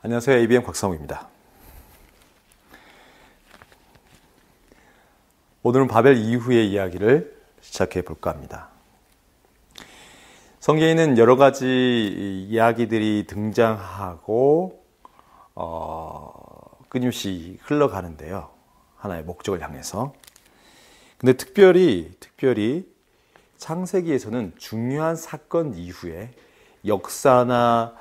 안녕하세요. ABM 곽성우입니다. 오늘은 바벨 이후의 이야기를 시작해 볼까 합니다. 성경에는 여러 가지 이야기들이 등장하고 끊임없이 흘러가는데요. 하나의 목적을 향해서. 근데 특별히 창세기에서는 중요한 사건 이후에 역사나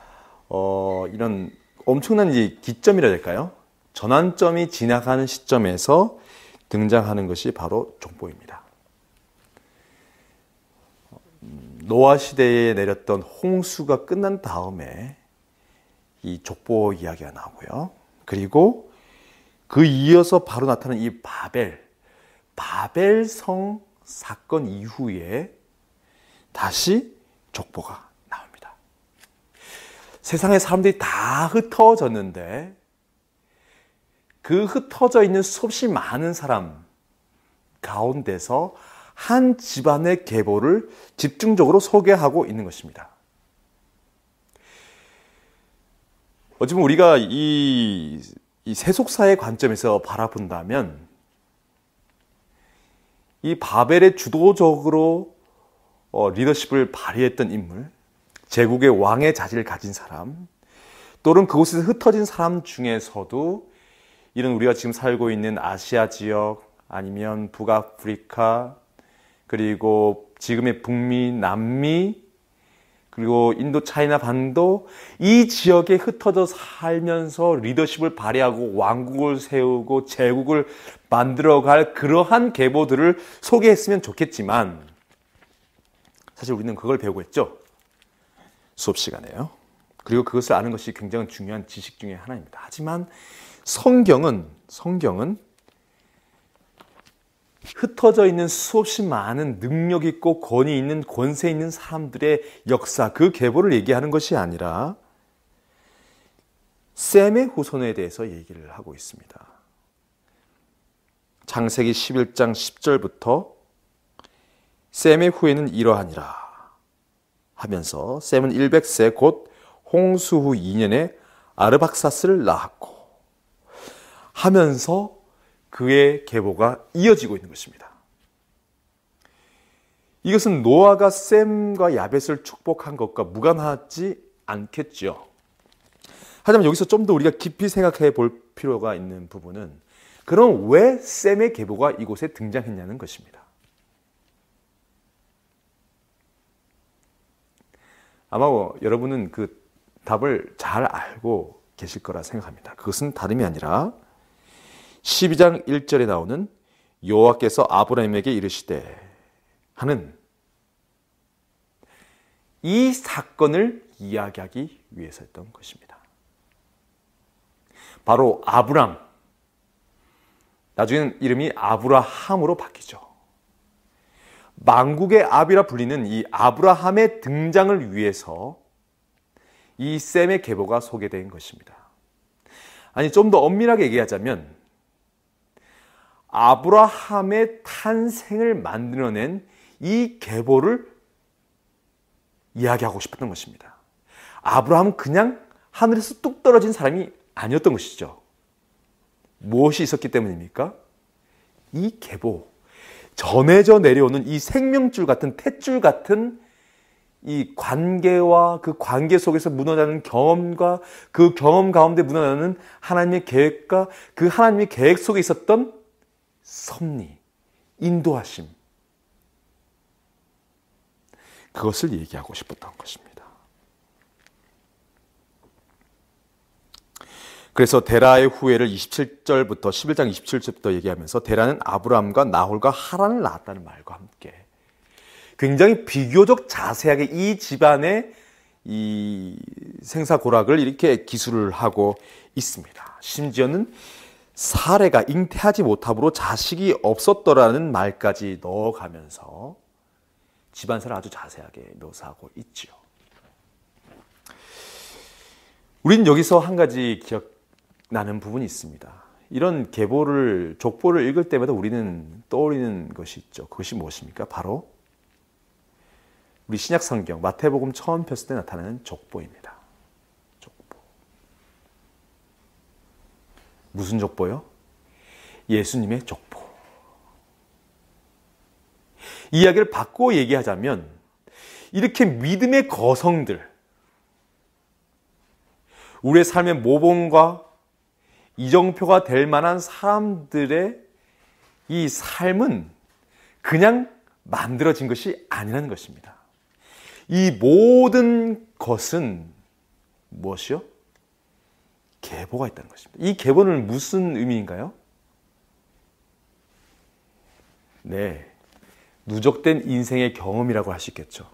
이런 엄청난 기점이라 할까요? 전환점이 지나가는 시점에서 등장하는 것이 바로 족보입니다. 노아 시대에 내렸던 홍수가 끝난 다음에 이 족보 이야기가 나오고요. 그리고 그 이어서 바로 나타나는 이 바벨성 사건 이후에 다시 족보가 나옵니다. 세상의 사람들이 다 흩어졌는데 그 흩어져 있는 수없이 많은 사람 가운데서 한 집안의 계보를 집중적으로 소개하고 있는 것입니다. 어쩌면 우리가 이 세속사의 관점에서 바라본다면 이 바벨의 주도적으로 리더십을 발휘했던 인물, 제국의 왕의 자질을 가진 사람, 또는 그곳에서 흩어진 사람 중에서도 이런 우리가 지금 살고 있는 아시아 지역, 아니면 북아프리카, 그리고 지금의 북미, 남미, 그리고 인도 차이나 반도, 이 지역에 흩어져 살면서 리더십을 발휘하고 왕국을 세우고 제국을 만들어갈 그러한 계보들을 소개했으면 좋겠지만 사실 우리는 그걸 배우고 있죠. 수업 시간에요. 그리고 그것을 아는 것이 굉장히 중요한 지식 중에 하나입니다. 하지만 성경은 흩어져 있는 수없이 많은 능력 있고 권위 있는 권세 있는 사람들의 역사, 그 계보를 얘기하는 것이 아니라 셈의 후손에 대해서 얘기를 하고 있습니다. 창세기 11장 10절부터 셈의 후에는 이러하니라 하면서 셈은 100세 곧 홍수 후 2년에 아르박사스를 낳았고 하면서 그의 계보가 이어지고 있는 것입니다. 이것은 노아가 셈과 야벳을 축복한 것과 무관하지 않겠죠. 하지만 여기서 좀 더 우리가 깊이 생각해 볼 필요가 있는 부분은 그럼 왜 셈의 계보가 이곳에 등장했냐는 것입니다. 아마 여러분은 그 답을 잘 알고 계실 거라 생각합니다. 그것은 다름이 아니라 12장 1절에 나오는 여호와께서 아브라함에게 이르시되 하는 이 사건을 이야기하기 위해서였던 것입니다. 바로 아브람, 나중에는 이름이 아브라함으로 바뀌죠. 만국의 아비라 불리는 이 아브라함의 등장을 위해서 이 셈의 계보가 소개된 것입니다. 아니, 좀 더 엄밀하게 얘기하자면 아브라함의 탄생을 만들어낸 이 계보를 이야기하고 싶었던 것입니다. 아브라함은 그냥 하늘에서 뚝 떨어진 사람이 아니었던 것이죠. 무엇이 있었기 때문입니까? 이 계보, 전해져 내려오는 이 생명줄 같은 탯줄 같은 이 관계와 그 관계 속에서 묻어나는 경험과 그 경험 가운데 묻어나는 하나님의 계획과 그 하나님의 계획 속에 있었던 섭리, 인도하심, 그것을 얘기하고 싶었던 것입니다. 그래서 데라의 후예를 27절부터 11장 27절부터 얘기하면서 데라는 아브람과 나홀과 하란을 낳았다는 말과 함께 굉장히 비교적 자세하게 이 집안의 이 생사고락을 이렇게 기술을 하고 있습니다. 심지어는 사례가 잉태하지 못함으로 자식이 없었더라는 말까지 넣어가면서 집안사를 아주 자세하게 묘사하고 있죠. 우리는 여기서 한 가지 기억나는 부분이 있습니다. 이런 계보를, 족보를 읽을 때마다 우리는 떠올리는 것이 있죠. 그것이 무엇입니까? 바로 우리 신약 성경 마태복음 처음 폈을 때 나타나는 족보입니다. 족보. 무슨 족보요? 예수님의 족보. 이야기를 바꾸어 얘기하자면 이렇게 믿음의 거성들, 우리의 삶의 모범과 이정표가 될 만한 사람들의 이 삶은 그냥 만들어진 것이 아니라는 것입니다. 이 모든 것은 무엇이요? 계보가 있다는 것입니다. 이 계보는 무슨 의미인가요? 네, 누적된 인생의 경험이라고 할 수 있겠죠.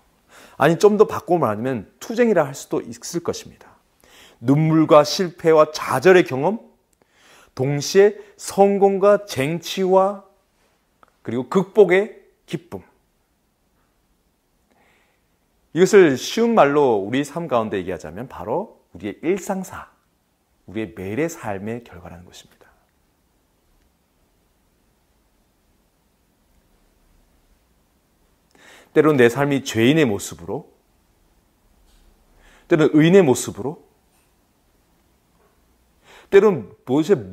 아니, 좀 더 바꾸어 말하면 투쟁이라 할 수도 있을 것입니다. 눈물과 실패와 좌절의 경험, 동시에 성공과 쟁취와 그리고 극복의 기쁨. 이것을 쉬운 말로 우리 삶 가운데 얘기하자면 바로 우리의 일상사, 우리의 매일의 삶의 결과라는 것입니다. 때로는 내 삶이 죄인의 모습으로, 때로는 의인의 모습으로, 때로는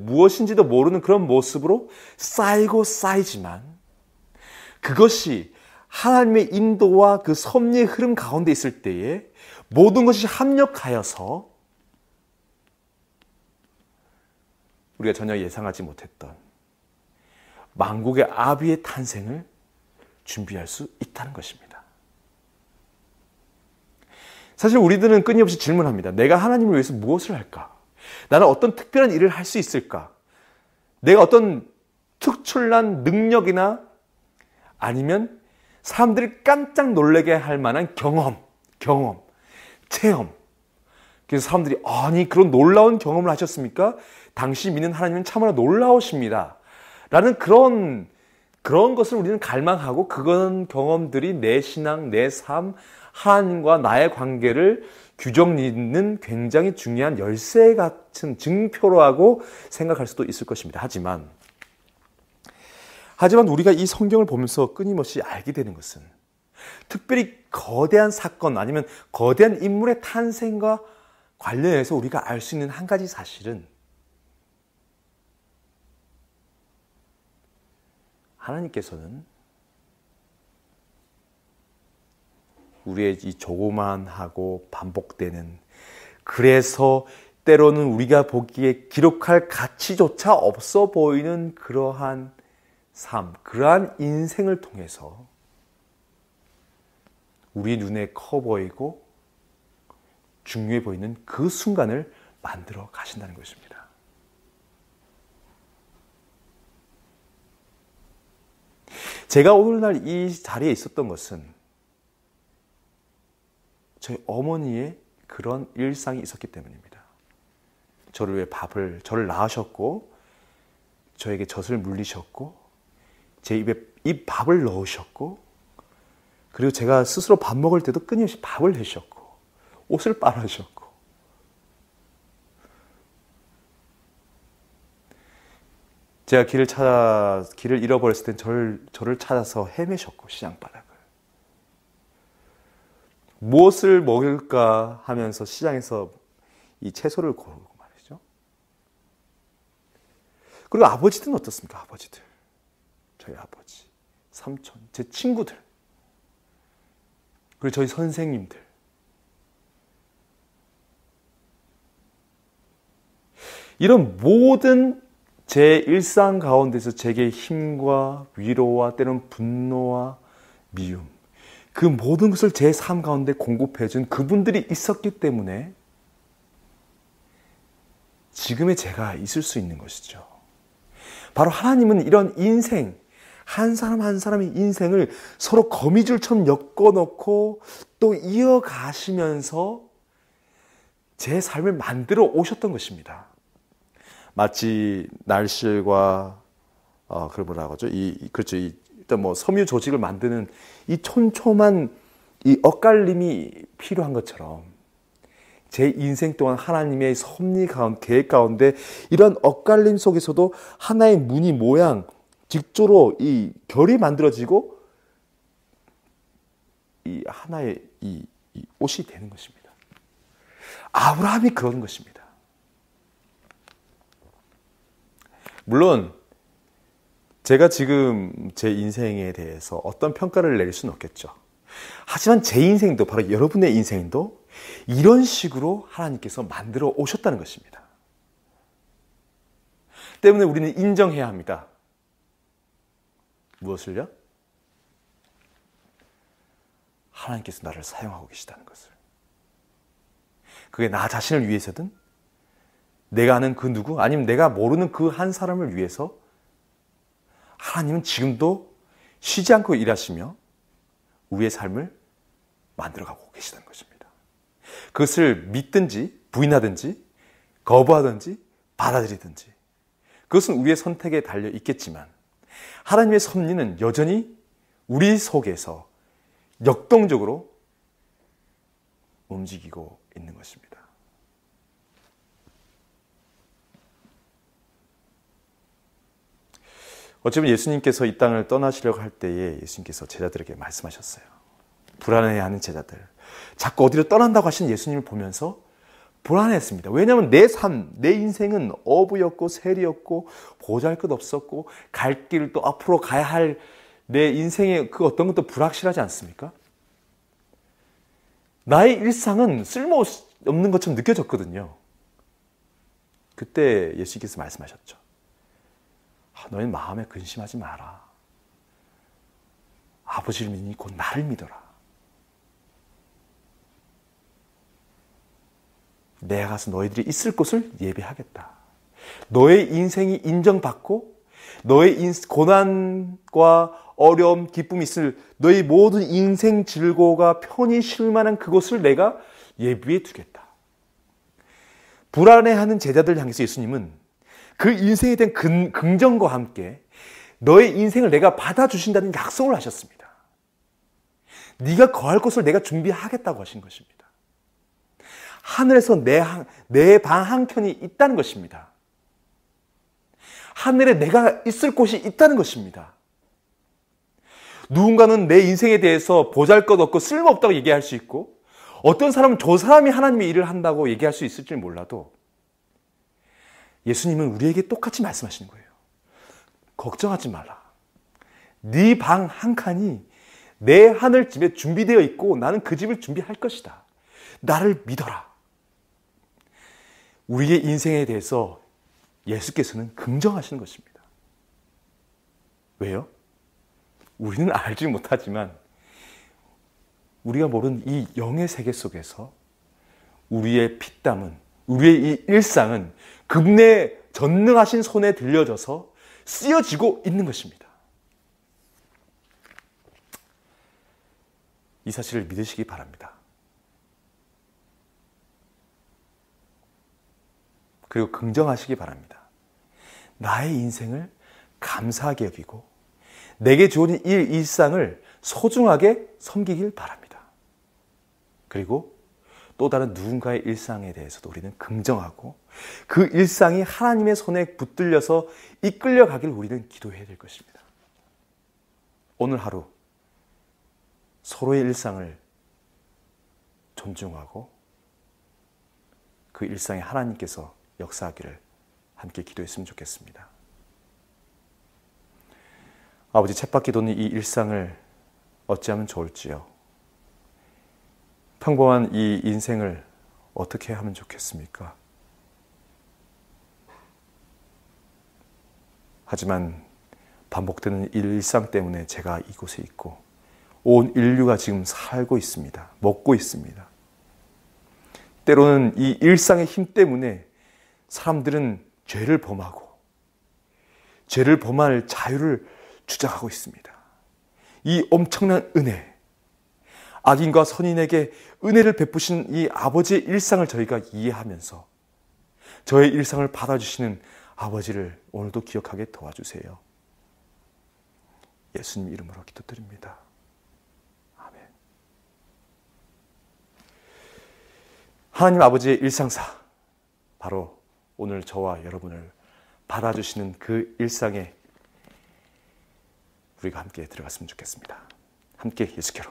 무엇인지도 모르는 그런 모습으로 쌓이고 쌓이지만 그것이 하나님의 인도와 그 섭리의 흐름 가운데 있을 때에 모든 것이 합력하여서 우리가 전혀 예상하지 못했던 만국의 아비의 탄생을 준비할 수 있다는 것입니다. 사실 우리들은 끊임없이 질문합니다. 내가 하나님을 위해서 무엇을 할까? 나는 어떤 특별한 일을 할 수 있을까? 내가 어떤 특출난 능력이나 아니면 사람들이 깜짝 놀라게 할 만한 경험, 체험. 그래서 사람들이 아니 그런 놀라운 경험을 하셨습니까? 당신이 믿는 하나님은 참으로 놀라우십니다. 라는 그런 것을 우리는 갈망하고 그런 경험들이 내 신앙, 내 삶, 하나님과 나의 관계를 규정짓는 굉장히 중요한 열쇠 같은 증표로 하고 생각할 수도 있을 것입니다. 하지만 우리가 이 성경을 보면서 끊임없이 알게 되는 것은 특별히 거대한 사건 아니면 거대한 인물의 탄생과 관련해서 우리가 알 수 있는 한 가지 사실은 하나님께서는 우리의 이 조그만하고 반복되는, 그래서 때로는 우리가 보기에 기록할 가치조차 없어 보이는 그러한 삶, 그러한 인생을 통해서 우리 눈에 커 보이고 중요해 보이는 그 순간을 만들어 가신다는 것입니다. 제가 오늘날 이 자리에 있었던 것은 저희 어머니의 그런 일상이 있었기 때문입니다. 저를 낳으셨고 저에게 젖을 물리셨고 제 입에 밥을 넣으셨고 그리고 제가 스스로 밥 먹을 때도 끊임없이 밥을 해주셨고 옷을 빨아주셨고 제가 길을 잃어버렸을 땐 저를 찾아서 헤매셨고 시장바닥을 무엇을 먹을까 하면서 시장에서 이 채소를 고르고 말이죠. 그리고 아버지들은 어떻습니까? 아버지들, 저희 아버지, 삼촌, 제 친구들, 그리고 저희 선생님들. 이런 모든 제 일상 가운데서 제게 힘과 위로와 때로는 분노와 미움, 그 모든 것을 제 삶 가운데 공급해준 그분들이 있었기 때문에 지금의 제가 있을 수 있는 것이죠. 바로 하나님은 이런 인생, 한 사람 한 사람의 인생을 서로 거미줄처럼 엮어놓고 또 이어가시면서 제 삶을 만들어 오셨던 것입니다. 마치 날실과 일단 섬유 조직을 만드는 이 촘촘한 이 엇갈림이 필요한 것처럼 제 인생 동안 하나님의 섭리 가운데, 계획 가운데 이런 엇갈림 속에서도 하나의 무늬 모양, 직조로 이 결이 만들어지고 이 하나의 이 옷이 되는 것입니다. 아브라함이 그런 것입니다. 물론 제가 지금 제 인생에 대해서 어떤 평가를 내릴 수는 없겠죠. 하지만 제 인생도, 바로 여러분의 인생도 이런 식으로 하나님께서 만들어 오셨다는 것입니다. 때문에 우리는 인정해야 합니다. 무엇을요? 하나님께서 나를 사용하고 계시다는 것을. 그게 나 자신을 위해서든, 내가 아는 그 누구, 아니면 내가 모르는 그 한 사람을 위해서 하나님은 지금도 쉬지 않고 일하시며 우리의 삶을 만들어가고 계시다는 것입니다. 그것을 믿든지 부인하든지 거부하든지 받아들이든지 그것은 우리의 선택에 달려 있겠지만 하나님의 섭리는 여전히 우리 속에서 역동적으로 움직이고 있는 것입니다. 어쩌면 예수님께서 이 땅을 떠나시려고 할 때에 예수님께서 제자들에게 말씀하셨어요. 불안해하는 제자들. 자꾸 어디로 떠난다고 하시는 예수님을 보면서 불안했습니다. 왜냐하면 내 삶, 내 인생은 어부였고 세리였고 보잘것없었고 갈 길을 또 앞으로 가야 할 내 인생의 그 어떤 것도 불확실하지 않습니까? 나의 일상은 쓸모없는 것처럼 느껴졌거든요. 그때 예수님께서 말씀하셨죠. 너희는 마음에 근심하지 마라. 아버지를 믿으니 곧 나를 믿어라. 내가 가서 너희들이 있을 곳을 예비하겠다. 너의 인생이 인정받고 너의 고난과 어려움, 기쁨이 있을 너의 모든 인생 즐거움과 편히 쉴 만한 그곳을 내가 예비해 두겠다. 불안해하는 제자들 향해서 예수님은 그 인생에 대한 긍정과 함께 너의 인생을 내가 받아주신다는 약속을 하셨습니다. 네가 거할 곳을 내가 준비하겠다고 하신 것입니다. 하늘에서 내 방 한켠이 있다는 것입니다. 하늘에 내가 있을 곳이 있다는 것입니다. 누군가는 내 인생에 대해서 보잘것없고 쓸모없다고 얘기할 수 있고 어떤 사람은 저 사람이 하나님의 일을 한다고 얘기할 수 있을지 몰라도 예수님은 우리에게 똑같이 말씀하시는 거예요. 걱정하지 마라. 네 방 한 칸이 내 하늘집에 준비되어 있고 나는 그 집을 준비할 것이다. 나를 믿어라. 우리의 인생에 대해서 예수께서는 긍정하시는 것입니다. 왜요? 우리는 알지 못하지만 우리가 모르는 이 영의 세계 속에서 우리의 피땀은, 우리의 이 일상은 그분의 전능하신 손에 들려져서 쓰여지고 있는 것입니다. 이 사실을 믿으시기 바랍니다. 그리고 긍정하시기 바랍니다. 나의 인생을 감사하게 여기고 내게 주어진 이 일상을 소중하게 섬기길 바랍니다. 그리고 또 다른 누군가의 일상에 대해서도 우리는 긍정하고 그 일상이 하나님의 손에 붙들려서 이끌려가길 우리는 기도해야 될 것입니다. 오늘 하루 서로의 일상을 존중하고 그 일상에 하나님께서 역사하기를 함께 기도했으면 좋겠습니다. 아버지, 쳇바퀴 도는 이 일상을 어찌하면 좋을지요. 평범한 이 인생을 어떻게 하면 좋겠습니까? 하지만 반복되는 일상 때문에 제가 이곳에 있고 온 인류가 지금 살고 있습니다. 먹고 있습니다. 때로는 이 일상의 힘 때문에 사람들은 죄를 범하고 죄를 범할 자유를 주장하고 있습니다. 이 엄청난 은혜, 악인과 선인에게 은혜를 베푸신 이 아버지의 일상을 저희가 이해하면서 저의 일상을 받아주시는 아버지를 오늘도 기억하게 도와주세요. 예수님 이름으로 기도드립니다. 아멘. 하나님 아버지의 일상사, 바로 오늘 저와 여러분을 받아주시는 그 일상에 우리가 함께 들어갔으면 좋겠습니다. 함께 예수께로.